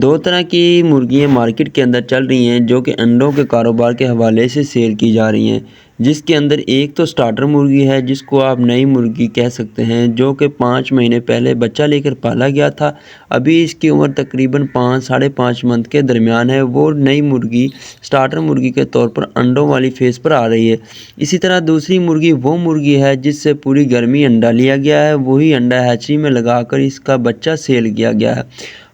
दो तरह की मुर्गियाँ मार्केट के अंदर चल रही हैं जो कि अंडों के कारोबार के हवाले से सेल की जा रही हैं। जिसके अंदर एक तो स्टार्टर मुर्गी है जिसको आप नई मुर्गी कह सकते हैं, जो कि 5 महीने पहले बच्चा लेकर पाला गया था। अभी इसकी उम्र तकरीबन 5 साढ़े 5 मंथ के दरमियान है। वो नई मुर्गी स्टार्टर मुर्गी के तौर पर अंडों वाली फेस पर आ रही है। इसी तरह दूसरी मुर्गी वो मुर्गी है जिससे पूरी गर्मी अंडा लिया गया है, वही अंडा हैचरी में लगाकर इसका बच्चा सेल किया गया है।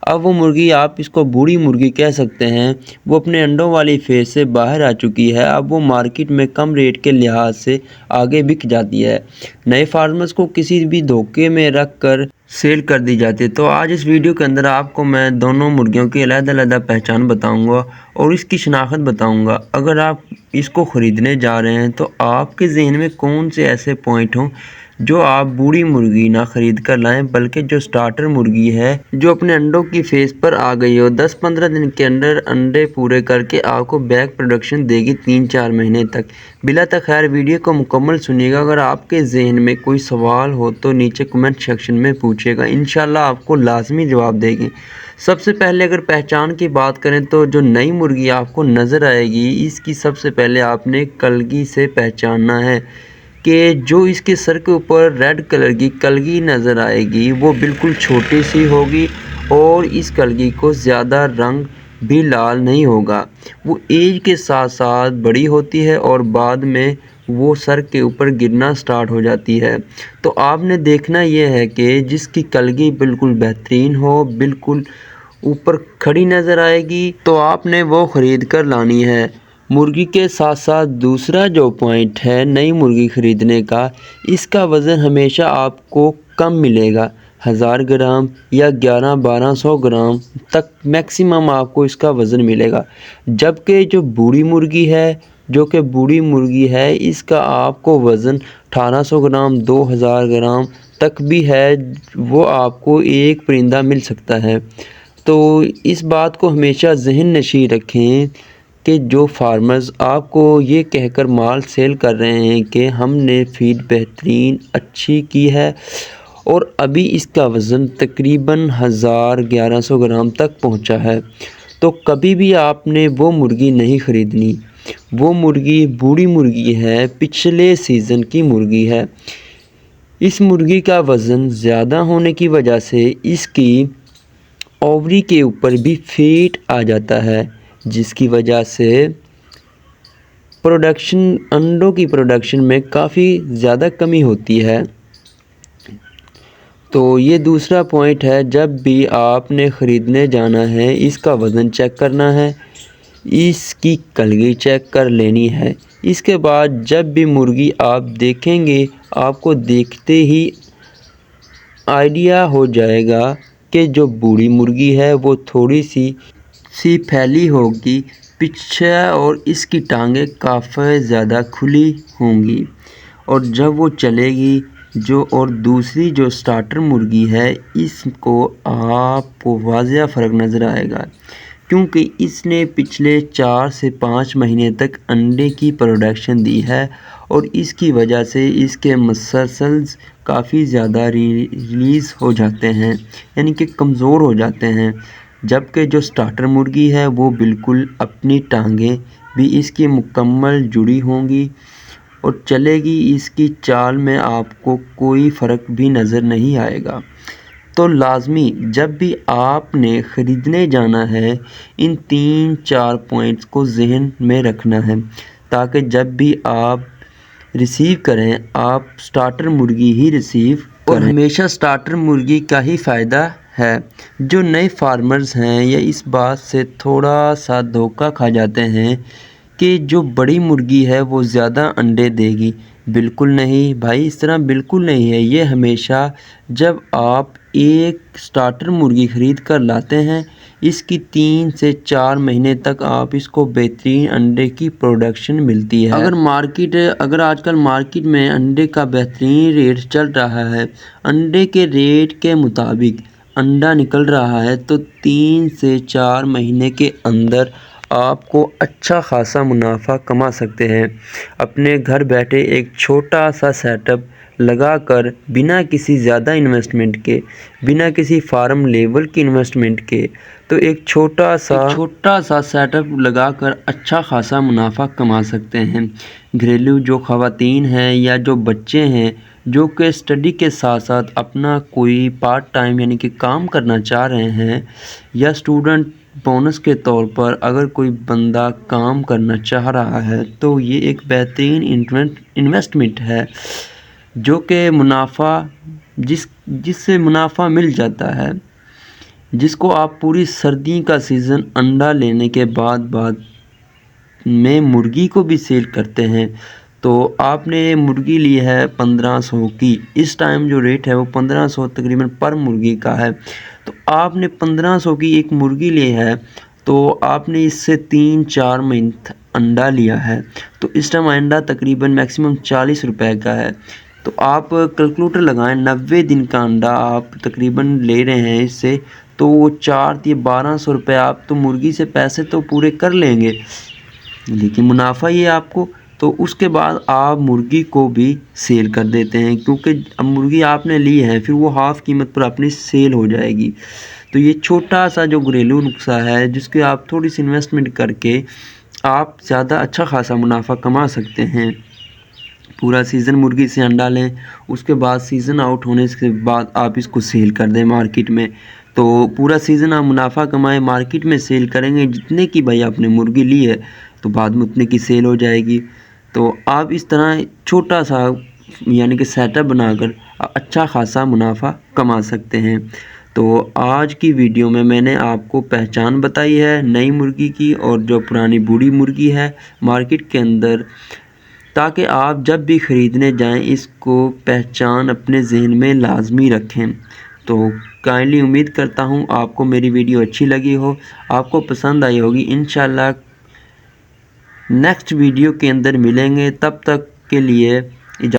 अब वो मुर्गी, आप इसको बूढ़ी मुर्गी कह सकते हैं, वो अपने अंडों वाली फेज से बाहर आ चुकी है। अब वो मार्केट में कम रेट के लिहाज से आगे बिक जाती है। नए फार्मर्स को किसी भी धोखे में रख कर सेल कर दी जाती है। तो आज इस वीडियो के अंदर आपको मैं दोनों मुर्गियों की अलग-अलग पहचान बताऊंगा और इसकी शनाख्त बताऊंगा। अगर आप इसको ख़रीदने जा रहे हैं तो आपके जहन में कौन से ऐसे पॉइंट हों जो आप बूढ़ी मुर्गी ना ख़रीद कर लाएं, बल्कि जो स्टार्टर मुर्गी है जो अपने अंडों की फेज पर आ गई हो, 10-15 दिन के अंदर अंडे पूरे करके आपको बैग प्रोडक्शन देगी 3-4 महीने तक। बिला तखैर वीडियो को मुकम्मल सुनिएगा। अगर आपके जहन में कोई सवाल हो तो नीचे कमेंट सेक्शन में पूछिएगा, इंशाल्लाह आपको लाजमी जवाब देंगे। सबसे पहले अगर पहचान की बात करें तो जो नई मुर्गी आपको नज़र आएगी, इसकी सबसे पहले आपने कलगी से पहचानना है कि जो इसके सर के ऊपर रेड कलर की कलगी नज़र आएगी वो बिल्कुल छोटी सी होगी और इस कलगी को ज़्यादा रंग भी लाल नहीं होगा। वो एज के साथ साथ बड़ी होती है और बाद में वो सर के ऊपर गिरना स्टार्ट हो जाती है। तो आपने देखना ये है कि जिसकी कलगी बिल्कुल बेहतरीन हो, बिल्कुल ऊपर खड़ी नज़र आएगी, तो आपने वो ख़रीद कर लानी है। मुर्गी के साथ साथ दूसरा जो पॉइंट है नई मुर्गी ख़रीदने का, इसका वज़न हमेशा आपको कम मिलेगा। 1000 ग्राम या 1100-1200 ग्राम तक मैक्सिमम आपको इसका वज़न मिलेगा। जबकि जो बूढ़ी मुर्गी है इसका आपको वज़न 1800 ग्राम 2000 ग्राम तक भी है, वो आपको एक परिंदा मिल सकता है। तो इस बात को हमेशा ज़हन नशीं रखें कि जो फार्मर्स आपको ये कहकर माल सेल कर रहे हैं कि हमने फीड बेहतरीन अच्छी की है और अभी इसका वज़न तकरीबन 1100 ग्राम तक पहुंचा है, तो कभी भी आपने वो मुर्गी नहीं ख़रीदनी। वो मुर्गी बूढ़ी मुर्गी है, पिछले सीज़न की मुर्गी है। इस मुर्गी का वज़न ज़्यादा होने की वजह से इसकी ओवरी के ऊपर भी फैट आ जाता है, जिसकी वजह से अंडों की प्रोडक्शन में काफ़ी ज़्यादा कमी होती है। तो ये दूसरा पॉइंट है, जब भी आपने ख़रीदने जाना है इसका वज़न चेक करना है, इसकी कलगी चेक कर लेनी है। इसके बाद जब भी मुर्गी आप देखेंगे, आपको देखते ही आइडिया हो जाएगा कि जो बूढ़ी मुर्गी है वो थोड़ी सी फैली होगी पीछे और इसकी टांगें काफ़ी ज़्यादा खुली होंगी और जब वो चलेगी और दूसरी जो स्टार्टर मुर्गी है इसको आपको वाज़िया फ़र्क नज़र आएगा, क्योंकि इसने पिछले 4 से 5 महीने तक अंडे की प्रोडक्शन दी है और इसकी वजह से इसके मसल्स काफ़ी ज़्यादा रिलीज़ हो जाते हैं, यानी कि कमज़ोर हो जाते हैं। जबकि जो स्टार्टर मुर्गी है वो बिल्कुल अपनी टांगें भी इसकी मुकम्मल जुड़ी होंगी और चलेगी। इसकी चाल में आपको कोई फ़र्क भी नज़र नहीं आएगा। तो लाजमी जब भी आपने ख़रीदने जाना है इन 3-4 पॉइंट्स को जहन में रखना है, ताकि जब भी आप रिसीव करें आप स्टार्टर मुर्गी ही रिसीव करें। और हमेशा स्टार्टर मुर्गी का ही फ़ायदा है। जो नए फार्मर्स हैं ये इस बात से थोड़ा सा धोखा खा जाते हैं कि जो बड़ी मुर्गी है वो ज़्यादा अंडे देगी। बिल्कुल नहीं भाई, इस तरह बिल्कुल नहीं है। ये हमेशा जब आप एक स्टार्टर मुर्गी ख़रीद कर लाते हैं, इसकी 3 से 4 महीने तक आप इसको बेहतरीन अंडे की प्रोडक्शन मिलती है। अगर आजकल मार्केट में अंडे का बेहतरीन रेट चल रहा है, अंडे के रेट के मुताबिक अंडा निकल रहा है, तो 3 से 4 महीने के अंदर आपको अच्छा खासा मुनाफा कमा सकते हैं। अपने घर बैठे एक छोटा सा सेटअप लगाकर बिना किसी ज़्यादा इन्वेस्टमेंट के, बिना किसी फार्म लेवल की इन्वेस्टमेंट के तो एक छोटा सा सेटअप लगाकर अच्छा खासा मुनाफा कमा सकते हैं। घरेलू जो ख़वातीन हैं या जो बच्चे हैं जो कि स्टडी के साथ साथ अपना कोई पार्ट टाइम यानी कि काम करना चाह रहे हैं, या स्टूडेंट बोनस के तौर पर अगर कोई बंदा काम करना चाह रहा है, तो ये एक बेहतरीन इन्वेस्टमेंट है जो कि मुनाफा जिससे मुनाफा मिल जाता है, जिसको आप पूरी सर्दी का सीज़न अंडा लेने के बाद में मुर्गी को भी सेल करते हैं। तो आपने मुर्गी ली है 1500 की, इस टाइम जो रेट है वो 1500 तकरीबन पर मुर्गी का है। तो आपने 1500 की एक मुर्गी ली है, तो आपने इससे 3-4 महीने अंडा लिया है, तो इस टाइम अंडा तकरीबन मैक्सिमम 40 रुपए का है। तो आप कैलकुलेटर लगाएं, 90 दिन का अंडा आप तकरीबन ले रहे हैं इससे, तो वो 1200 रुपये आप तो मुर्गी से पैसे तो पूरे कर लेंगे, लेकिन मुनाफा ये आपको। तो उसके बाद आप मुर्गी को भी सेल कर देते हैं, क्योंकि अब मुर्गी आपने ली है फिर वो हाफ़ कीमत पर अपनी सेल हो जाएगी। तो ये छोटा सा जो घरेलू नुस्खा है जिसके आप थोड़ी सी इन्वेस्टमेंट करके आप ज़्यादा अच्छा खासा मुनाफा कमा सकते हैं। पूरा सीज़न मुर्गी से अंडा लें, उसके बाद सीज़न आउट होने के बाद आप इसको सेल कर दें मार्केट में। तो पूरा सीज़न आप मुनाफा कमाएं, मार्केट में सेल करेंगे जितने की भाई आपने मुर्गी ली है, तो बाद में उतने की सेल हो जाएगी। तो आप इस तरह छोटा सा यानी कि सेटअप बनाकर अच्छा खासा मुनाफा कमा सकते हैं। तो आज की वीडियो में मैंने आपको पहचान बताई है नई मुर्गी की और जो पुरानी बूढ़ी मुर्गी है मार्केट के अंदर, ताकि आप जब भी ख़रीदने जाएं इसको पहचान अपने जहन में लाजमी रखें। तो काइंडली उम्मीद करता हूं आपको मेरी वीडियो अच्छी लगी हो, आपको पसंद आई होगी। इंशाल्लाह नेक्स्ट वीडियो के अंदर मिलेंगे, तब तक के लिए